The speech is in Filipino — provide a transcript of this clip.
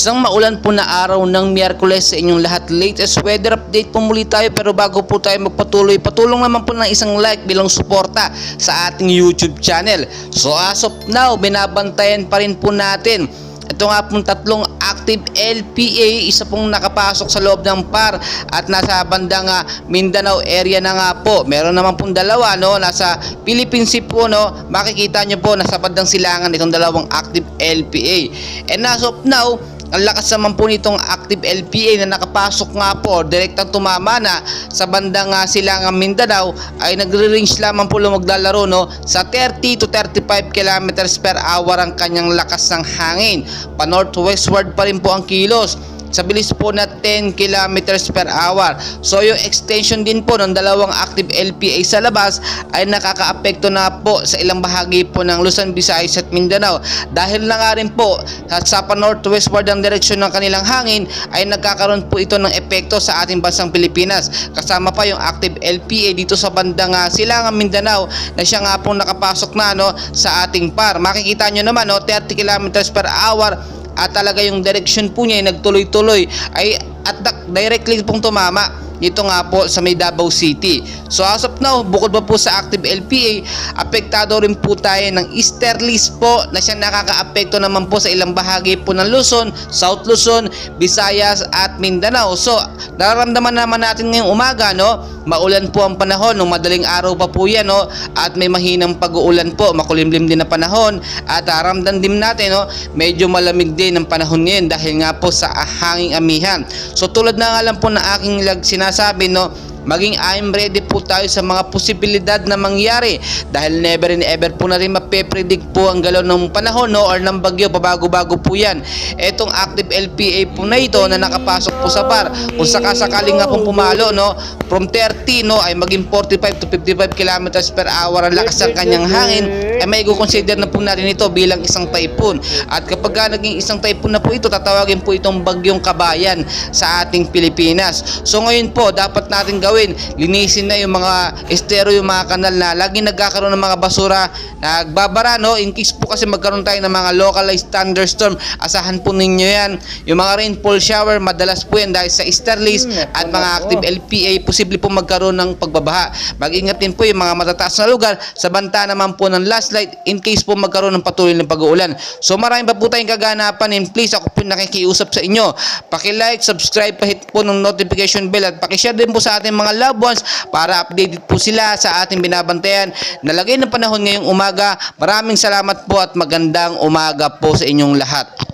Isang maulan po na araw ng Miyerkules sa inyong lahat. Latest weather update po muli tayo, pero bago po tayo magpatuloy, patulong naman po ng isang like bilang suporta sa ating YouTube channel. So as of now, binabantayan pa rin po natin ito nga pong tatlong active LPA, isa pong nakapasok sa loob ng PAR at nasa bandang Mindanao area na nga po. Meron naman pong dalawa, no, nasa Philippine Sea po, no. Makikita nyo po nasa bandang silangan itong dalawang active LPA. And as of now, ang lakas naman po nitong active LPA na nakapasok nga po, direktang tumama na sa bandang silangang Mindanao, ay nagre-range lamang po maglalaro, no, sa 30 to 35 kilometers per hour ang kanyang lakas ng hangin. Pa northwestward pa rin po ang kilos sa bilis po na 10 kilometers per hour. So yung extension din po ng dalawang active LPA sa labas ay nakakaapekto na po sa ilang bahagi po ng Luzon, Visayas at Mindanao. Dahil na nga rin po sa pa-northwestward ang direksyon ng kanilang hangin, ay nagkakaroon po ito ng epekto sa ating bansang Pilipinas. Kasama pa yung active LPA dito sa bandang silangang Mindanao na siya nga pong nakapasok na, no, sa ating PAR. Makikita nyo naman, no, 30 kilometers per hour at talaga yung direction po niya ay nagtuloy-tuloy ay at directly pong tumama dito nga po sa may Davao City. So as of now, bukod pa po sa active LPA, apektado rin po tayo ng easterlies po na siya nakakaapekto naman po sa ilang bahagi po ng Luzon, South Luzon, Visayas at Mindanao. So nararamdaman naman natin ngayong umaga, no, maulan po ang panahon, nung madaling araw pa po yan, no, at may mahinang pag-uulan po, makulimlim din na panahon, at ramdam din natin, no, medyo malamig din ang panahon ngayon dahil nga po sa hanging amihan. So tulad na nga lang po na aking sinasabi, no, maging I'm ready po tayo sa mga posibilidad na mangyari dahil never and ever po na rin mape-predict po ang galaw ng panahon, no, or ng bagyo, pabago-bago po yan. Etong active LPA po na ito na nakapasok po sa PAR, kung sakasakaling nga pong pumalo, no, from 30, no, ay maging 45 to 55 kilometers per hour ang lakas ng kanyang hangin, ay may consider na po natin ito bilang isang typhoon. At kapag naging isang typhoon na po ito, tatawagin po itong bagyong kabayan sa ating Pilipinas. So ngayon po, dapat natin gawin, linisin na yung mga estero, yung mga kanal na laging nagkakaroon ng mga basura, nagbabara, no, in case po kasi magkaroon tayo ng mga localized thunderstorm, asahan po ninyo yan. Yung mga rainfall shower, madalas po yan dahil sa easterlies at mga active LPA, posible po magkaroon ng pagbabaha. Mag-ingat din po yung mga matataas na lugar sa banta naman po ng landslide in case po magkaroon ng patuloy ng pag-uulan. So marami pa po tayong kaganapan, and please, ako po nakikiusap sa inyo, paki-like, subscribe, pahit po ng notification bell at paki-share din po sa ating mga loved ones para updated po sila sa ating binabantayan na lagay ng panahon ngayong umaga. Maraming salamat po at magandang umaga po sa inyong lahat.